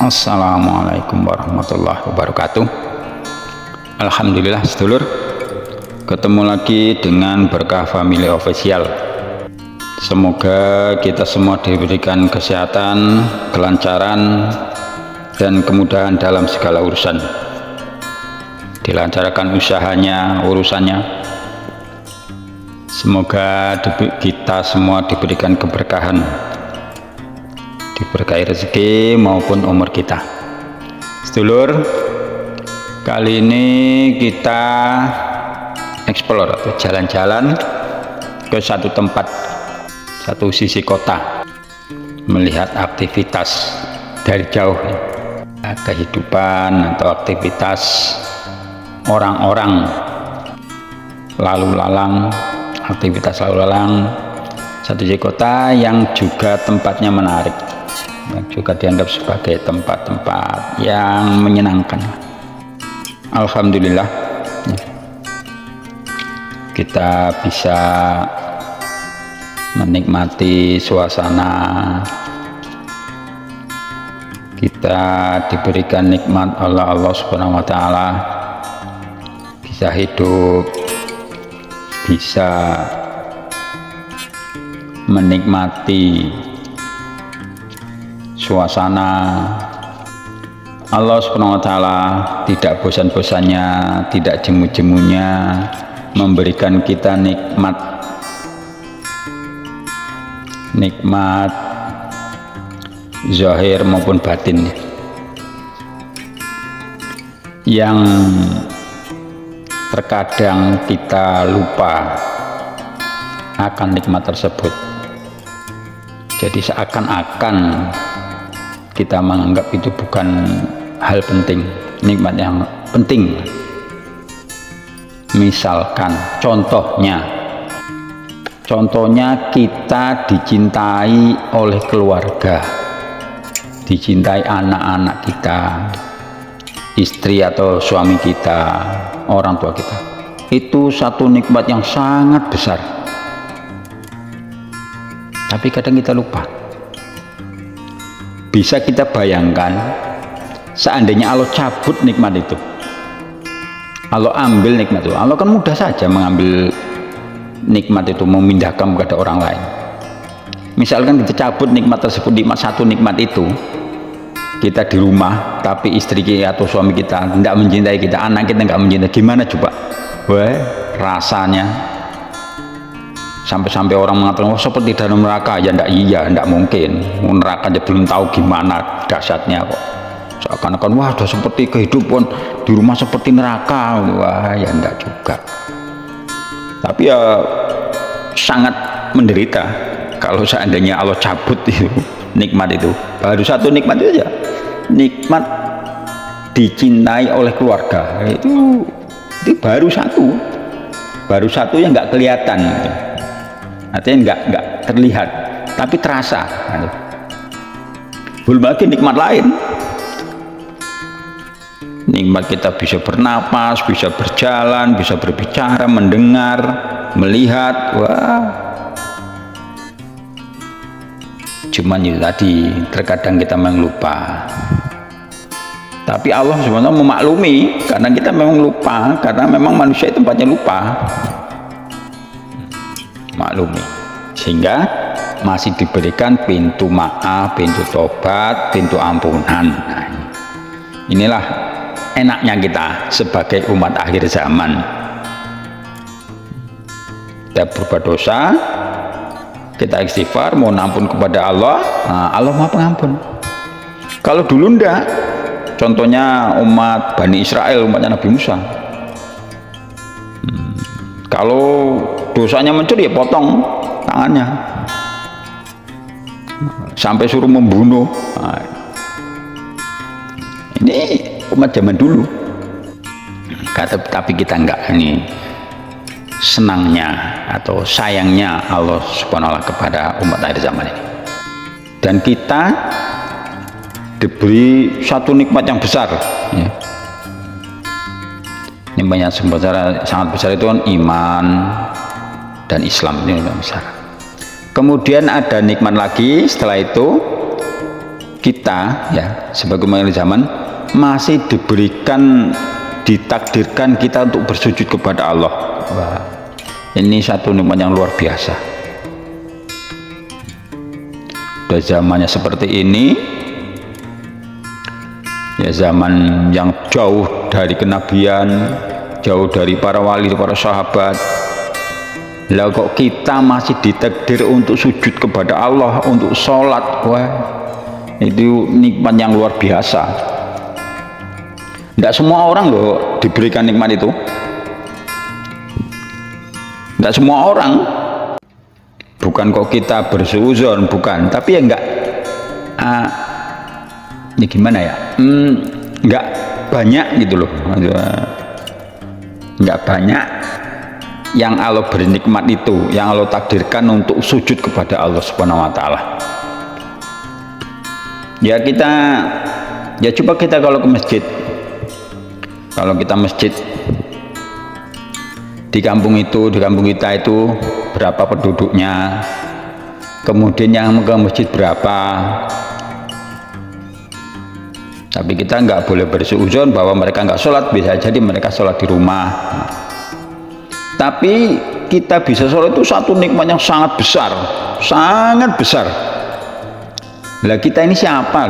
Assalamualaikum warahmatullahi wabarakatuh. Alhamdulillah sedulur, ketemu lagi dengan Berkah Family Official. Semoga kita semua diberikan kesehatan, kelancaran, dan kemudahan dalam segala urusan. Dilancarkan usahanya, urusannya. Semoga kita semua diberikan keberkahan, diberkahi rezeki maupun umur kita. Sedulur, kali ini kita explore atau jalan-jalan ke satu tempat, satu sisi kota, melihat aktivitas dari jauh, kehidupan atau aktivitas orang-orang lalu lalang, aktivitas lalu lalang satu sisi kota yang juga tempatnya menarik, yang juga dianggap sebagai tempat-tempat yang menyenangkan. Alhamdulillah kita bisa menikmati suasana, kita diberikan nikmat oleh Allah Subhanahu wa Ta'ala, bisa hidup, bisa menikmati suasana. Allah Subhanahu wa Ta'ala tidak bosan-bosannya, tidak jemu-jemunya memberikan kita nikmat zahir maupun batin yang terkadang kita lupa akan nikmat tersebut. Jadi seakan-akan kita menganggap itu bukan hal penting, nikmat yang penting. Misalkan contohnya kita dicintai oleh keluarga, dicintai anak-anak kita, istri atau suami kita, orang tua kita. Itu satu nikmat yang sangat besar, tapi kadang kita lupa. Bisa kita bayangkan seandainya Allah cabut nikmat itu, Allah ambil nikmat itu. Allah kan mudah saja mengambil nikmat itu, memindahkan kepada orang lain. Misalkan kita cabut nikmat tersebut, satu nikmat itu, kita di rumah tapi istri kita atau suami kita tidak mencintai kita, anak kita tidak mencintai, gimana coba? Wah, rasanya sampai orang mengatakan, oh, seperti dalam neraka. Ya tidak mungkin. Neraka aja belum tahu gimana dahsyatnya kok. Seakan-akan wah sudah seperti kehidupan di rumah seperti neraka. Wah, ya tidak juga. Tapi ya sangat menderita kalau seandainya Allah cabut itu nikmat itu. Baru satu nikmat itu aja, nikmat dicintai oleh keluarga, itu baru satu yang nggak kelihatan, artinya nggak terlihat tapi terasa. Belum lagi nikmat lain, nikmat kita bisa bernapas, bisa berjalan, bisa berbicara, mendengar, melihat. Wah, cuman itu tadi, terkadang kita memang lupa. Tapi Allah sebenarnya memaklumi karena kita memang lupa, karena memang manusia itu tempatnya lupa. Maklumi, sehingga masih diberikan pintu maaf, pintu tobat, pintu ampunan. Nah, inilah enaknya kita sebagai umat akhir zaman. Kita berbuat dosa, kita istighfar, mohon ampun kepada Allah. Nah, Allah Maha Pengampun. Kalau dulu ndak, contohnya umat Bani Israel, umatnya Nabi Musa, kalau dosanya mencuri ya potong tangannya, sampai suruh membunuh. Nah, ini umat zaman dulu. Tapi kita enggak. Ini senangnya atau sayangnya Allah Subhanahu wa Ta'ala kepada umat akhir zaman ini. Dan kita diberi satu nikmat yang besar, ya. Nikmat yang sangat besar itu kan iman dan Islam, ini yang besar. Kemudian ada nikmat lagi setelah itu, kita ya sebagai umat zaman masih ditakdirkan kita untuk bersujud kepada Allah. Wah, ini satu nikmat yang luar biasa. Udah zamannya seperti ini, ya zaman yang jauh dari kenabian, jauh dari para wali, para sahabat. Lah kok kita masih ditakdir untuk sujud kepada Allah, untuk sholat. Wah, itu nikmat yang luar biasa. Tidak semua orang loh diberikan nikmat itu. Tidak semua orang. Bukan kok kita bersuuzon, bukan. Tapi ya enggak. Ya gimana ya? Enggak banyak gitu loh. Enggak banyak yang Allah beri nikmat itu, yang Allah takdirkan untuk sujud kepada Allah Subhanahu wa taala. Ya coba kita kalau ke masjid. Kalau kita masjid di kampung kita itu berapa penduduknya, kemudian yang ke masjid berapa. Tapi kita nggak boleh bersuuzon bahwa mereka nggak sholat, bisa jadi mereka sholat di rumah. Tapi kita bisa sholat itu satu nikmat yang sangat besar, sangat besar. Lah kita ini siapa?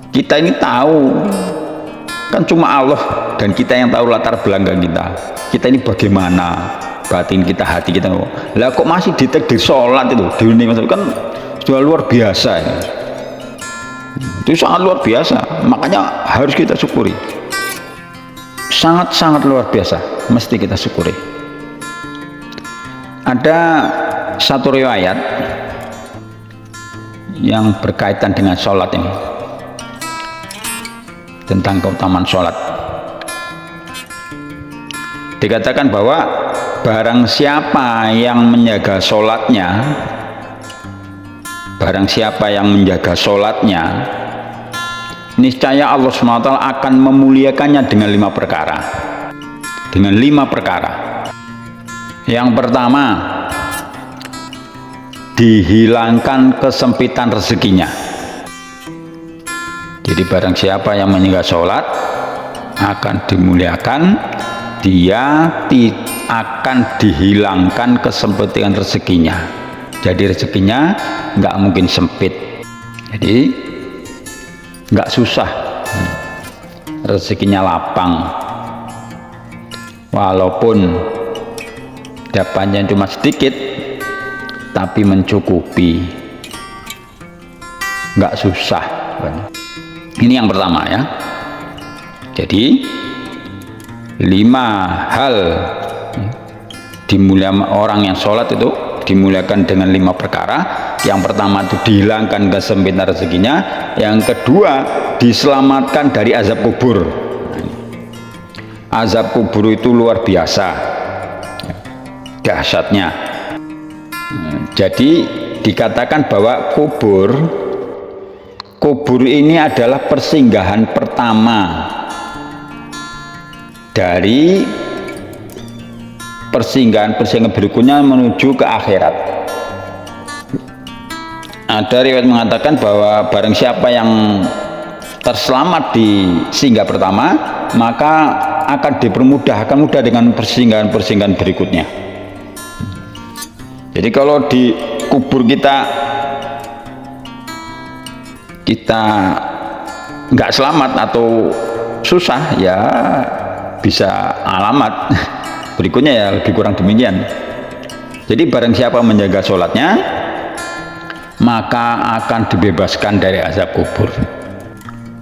Kita ini tahu, kan cuma Allah dan kita yang tahu latar belakang kita. Kita ini bagaimana batin kita, hati kita. Lah kok masih ditakdir sholat itu di dunia kan sudah luar biasa ya. Itu sangat luar biasa, makanya harus kita syukuri. Sangat-sangat luar biasa, mesti kita syukuri. Ada satu riwayat yang berkaitan dengan sholat ini, tentang keutamaan sholat. Dikatakan bahwa barang siapa yang menjaga sholatnya, niscaya Allah SWT akan memuliakannya dengan 5 perkara. Yang pertama, dihilangkan kesempitan rezekinya. Jadi barang siapa yang menjaga sholat akan dimuliakan, dia akan dihilangkan kesempitan rezekinya. Jadi rezekinya nggak mungkin sempit, jadi nggak susah, rezekinya lapang. Walaupun dapatnya cuma sedikit, tapi mencukupi, nggak susah. Ini yang pertama ya. Jadi 5 hal dimuliakan orang yang sholat itu dimuliakan dengan 5 perkara. Yang pertama itu dihilangkan kesempitan rezekinya, yang kedua diselamatkan dari azab kubur. Azab kubur itu luar biasa dahsyatnya. Jadi dikatakan bahwa kubur ini adalah persinggahan pertama dari persinggahan berikutnya menuju ke akhirat. Ada riwayat mengatakan bahwa barang siapa yang terselamat di singgah pertama, maka akan akan mudah dengan persinggahan berikutnya. Jadi kalau di kubur kita nggak selamat atau susah, ya bisa alamat berikutnya ya lebih kurang demikian. Jadi barang siapa menjaga sholatnya, maka akan dibebaskan dari azab kubur.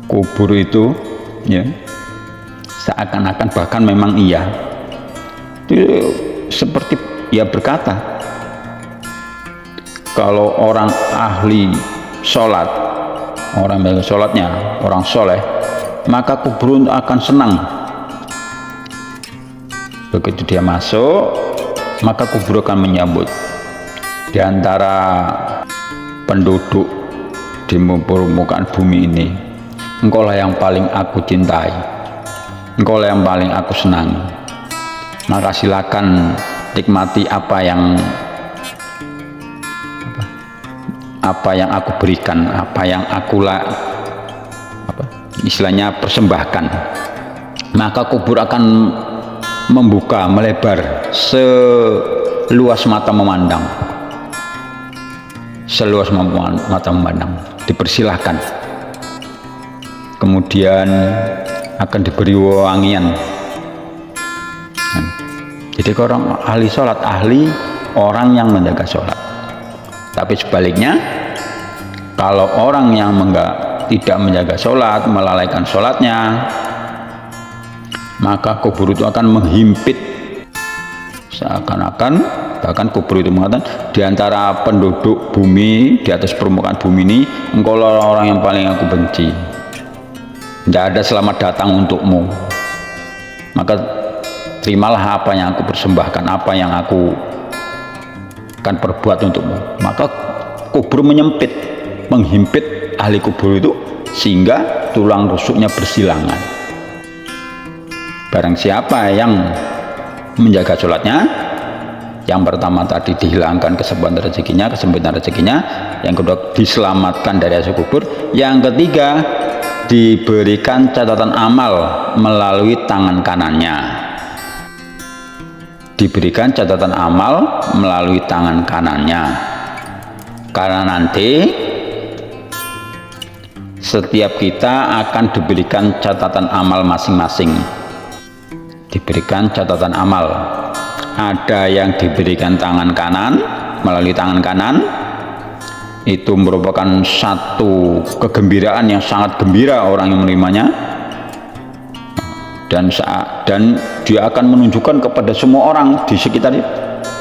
Kubur itu ya seakan-akan, bahkan memang iya, itu seperti ya berkata, kalau orang ahli sholat, orang yang sholatnya orang soleh, maka kubur akan senang. Begitu dia masuk, maka kubur akan menyambut. Di antara penduduk di permukaan bumi ini, engkaulah yang paling aku cintai, engkaulah yang paling aku senangi, maka silakan nikmati apa yang apa yang aku berikan, apa yang aku istilahnya persembahkan, maka kubur akan membuka, melebar seluas mata memandang, seluas mata memandang, dipersilahkan. Kemudian akan diberi wangian. Jadi orang ahli sholat, ahli orang yang menjaga sholat. Tapi sebaliknya, kalau orang yang tidak menjaga sholat, melalaikan sholatnya, maka kubur itu akan menghimpit. Seakan-akan, bahkan kubur itu mengatakan, di antara penduduk bumi, di atas permukaan bumi ini, engkau orang yang paling aku benci. Tidak ada selamat datang untukmu. Maka terimalah apa yang aku persembahkan, apa yang aku akan perbuat untukmu. Maka kubur menyempit, menghimpit ahli kubur itu, sehingga tulang rusuknya bersilangan. Barang siapa yang menjaga sholatnya, yang pertama tadi dihilangkan kesempatan rezekinya, yang kedua diselamatkan dari azab kubur, yang ketiga diberikan catatan amal melalui tangan kanannya. Diberikan catatan amal melalui tangan kanannya, karena nanti setiap kita akan diberikan catatan amal masing-masing. Diberikan catatan amal, ada yang diberikan tangan kanan, melalui tangan kanan, itu merupakan satu kegembiraan yang sangat gembira orang yang menerimanya, dan dia akan menunjukkan kepada semua orang di sekitar,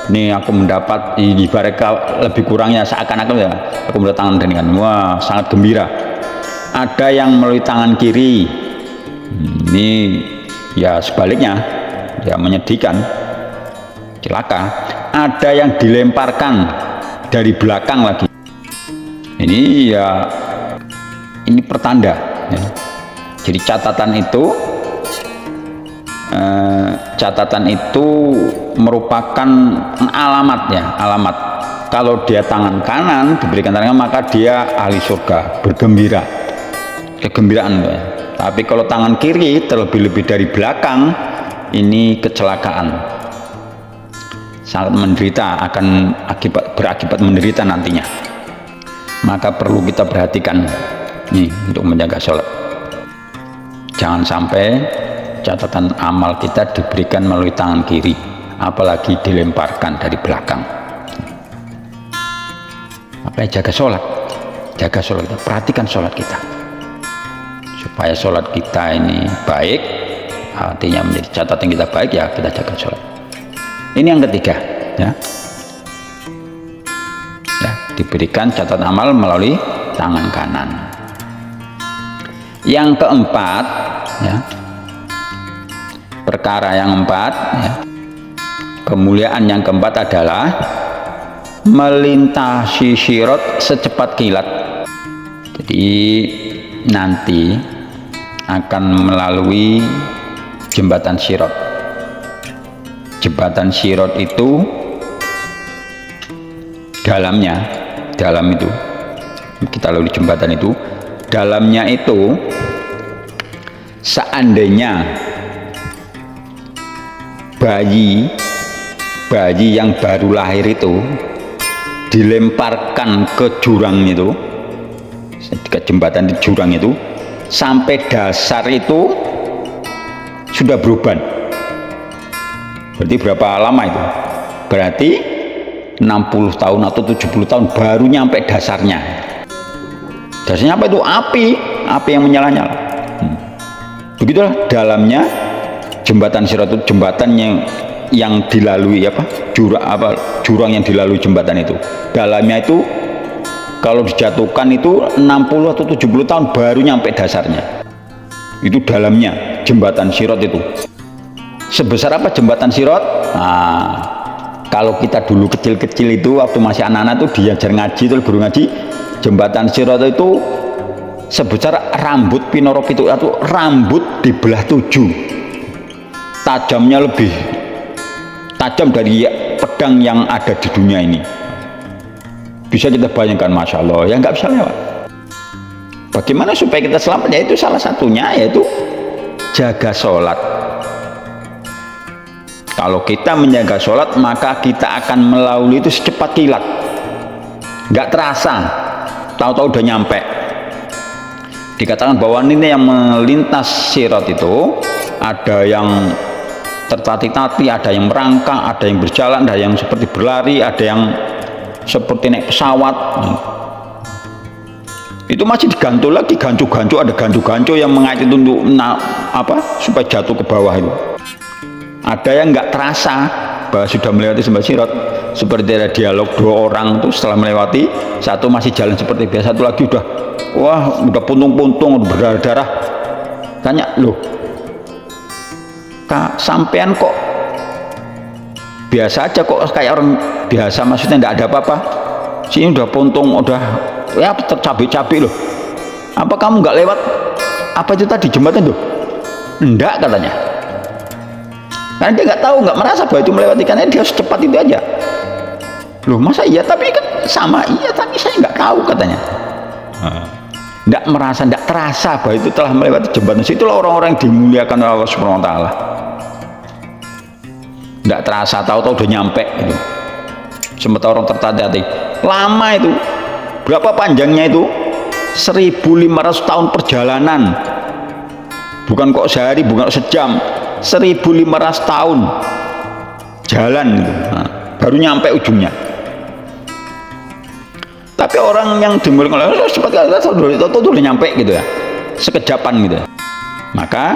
ini aku mendapat ibarat lebih kurangnya seakan-akan ya, aku mendapat tangan dengan wah sangat gembira. Ada yang melalui tangan kiri, ini ya sebaliknya, ya menyedihkan, celaka. Ada yang dilemparkan dari belakang lagi, ini ya ini pertanda ya. Jadi catatan itu merupakan alamat ya, alamat. Kalau dia tangan kanan diberikan tangan, maka dia ahli surga, bergembira, kegembiraan ya. Tapi kalau tangan kiri terlebih-lebih dari belakang, ini kecelakaan, sangat menderita, akan berakibat menderita nantinya. Maka perlu kita perhatikan nih untuk menjaga sholat. Jangan sampai catatan amal kita diberikan melalui tangan kiri, apalagi dilemparkan dari belakang. Apa ya, jaga sholat kita, perhatikan sholat kita, supaya sholat kita ini baik, artinya menjadi catatan kita baik ya, kita jaga sholat. Ini yang ketiga ya, diberikan catatan amal melalui tangan kanan. Yang keempat ya, perkara yang keempat ya, kemuliaan yang keempat adalah melintasi sirat secepat kilat. Jadi nanti akan melalui jembatan sirat. Jembatan sirat itu dalam itu kita lalui jembatan itu, dalamnya itu seandainya bayi yang baru lahir itu dilemparkan ke jurang itu, ke jembatan di jurang itu, sampai dasar itu sudah beruban. Berarti berapa lama itu? Berarti 60 tahun atau 70 tahun baru nyampe dasarnya. Dasarnya apa itu? Api yang menyala-nyala. Begitulah dalamnya jembatan sirat itu, jembatan yang dilalui jurang yang dilalui jembatan itu. Dalamnya itu kalau dijatuhkan itu 60 atau 70 tahun baru nyampe dasarnya. Itu dalamnya jembatan sirat itu. Sebesar apa jembatan sirat? Nah, kalau kita dulu kecil-kecil itu, waktu masih anak-anak tuh diajar ngaji, terus guru ngaji, jembatan sirat itu sebesar rambut pinorok itu, atau rambut dibelah 7. Tajamnya lebih tajam dari pedang yang ada di dunia ini. bisa kita bayangkan, Masya Allah, ya nggak bisa lewat. Bagaimana supaya kita selamat? Yaitu salah satunya yaitu jaga sholat. Kalau kita menjaga sholat, maka kita akan melalui itu secepat kilat, nggak terasa, tahu-tahu udah nyampe. Dikatakan bahwa ini yang melintas sirat itu ada yang tertati-tati, ada yang merangkak, ada yang berjalan, ada yang seperti berlari, ada yang seperti naik pesawat. Itu masih digantung lagi, gancu-gancu, ada gancu-gancu yang mengait itu untuk supaya jatuh ke bawah itu. Ada yang nggak terasa bahwa sudah melewati sebuah sirat, seperti ada dialog dua orang tuh setelah melewati, satu masih jalan seperti biasa, satu lagi udah puntung-puntung, berdarah-darah. Tanya, loh, Kak, sampean kok biasa aja, kok kayak orang biasa, maksudnya nggak ada apa-apa. Sini udah puntung, udah ya tercabik-cabik loh. Apa kamu nggak lewat apa itu tadi jembatan tuh? Enggak, katanya. Karena dia nggak tahu, nggak merasa bahwa itu melewati, karena dia secepat itu aja. Loh, masa iya? Tapi kan sama, iya, tapi saya nggak tahu, katanya. Nggak merasa, nggak terasa bahwa itu telah melewati jembatan. Itulah orang-orang yang dimuliakan oleh Allah Subhanahu Wa Taala. Nggak terasa, tahu-tahu udah nyampe itu. Sementara orang tertati-tati, lama itu. Berapa panjangnya itu? 1.500 tahun perjalanan. Bukan kok sehari, bukan kok sejam. 1.500 tahun jalan gitu. Nah, baru nyampe ujungnya. Tapi orang yang dimuliakan oleh Allah cepat itu udah nyampe gitu ya, sekejapan gitu ya. Maka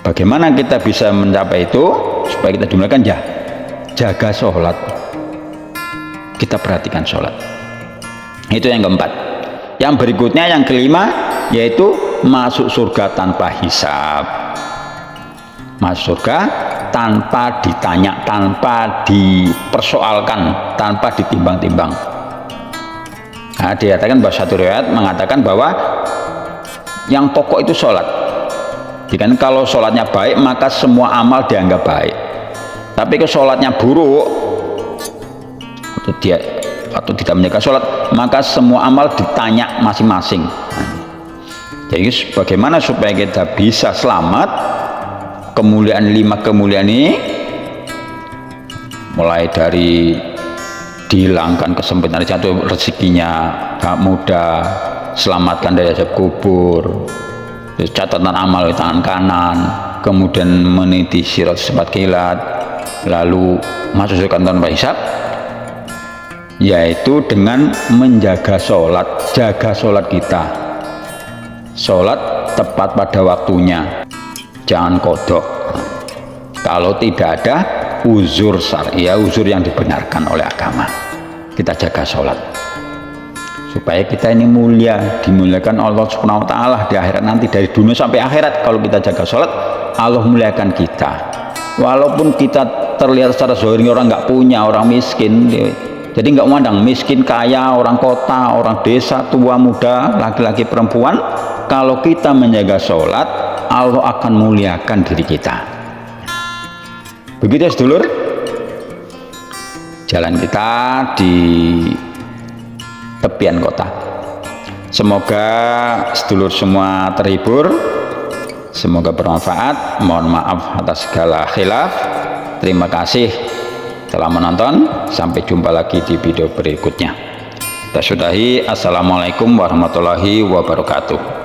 bagaimana kita bisa mencapai itu supaya kita dimuliakan? Ya, jaga sholat, kita perhatikan sholat. Itu yang keempat. Yang berikutnya, yang kelima, yaitu masuk surga tanpa hisab. Masuk surga tanpa ditanya, tanpa dipersoalkan, tanpa ditimbang-timbang. Nah, dikatakan bahwa satu riwayat mengatakan bahwa yang pokok itu sholat. Jadi kalau sholatnya baik, maka semua amal dianggap baik. Tapi kalau sholatnya buruk atau tidak menjaga sholat, maka semua amal ditanya masing-masing. Jadi bagaimana supaya kita bisa selamat? Kemuliaan 5 kemuliaan ini, mulai dari dihilangkan kesempitan jatuh rezekinya, gak mudah, selamatkan dari azab kubur, catatan amal di tangan kanan, kemudian meniti sirat secepat kilat, lalu masuk surga tanpa hisab, yaitu dengan menjaga sholat. Jaga sholat kita, sholat tepat pada waktunya, jangan kodok. Kalau tidak ada uzur syar'i, uzur yang dibenarkan oleh agama, kita jaga sholat supaya kita ini mulia, dimuliakan Allah Subhanahu Wa Taala di akhirat nanti. Dari dunia sampai akhirat, kalau kita jaga sholat, Allah muliakan kita. Walaupun kita terlihat secara zahir orang nggak punya, orang miskin, jadi nggak memandang miskin, kaya, orang kota, orang desa, tua, muda, laki-laki, perempuan. Kalau kita menjaga sholat, Allah akan muliakan diri kita. Begitu ya sedulur, jalan kita di tepian kota. Semoga sedulur semua terhibur, semoga bermanfaat. Mohon maaf atas segala khilaf. Terima kasih telah menonton. Sampai jumpa lagi di video berikutnya. Kita sudahi. Assalamualaikum warahmatullahi wabarakatuh.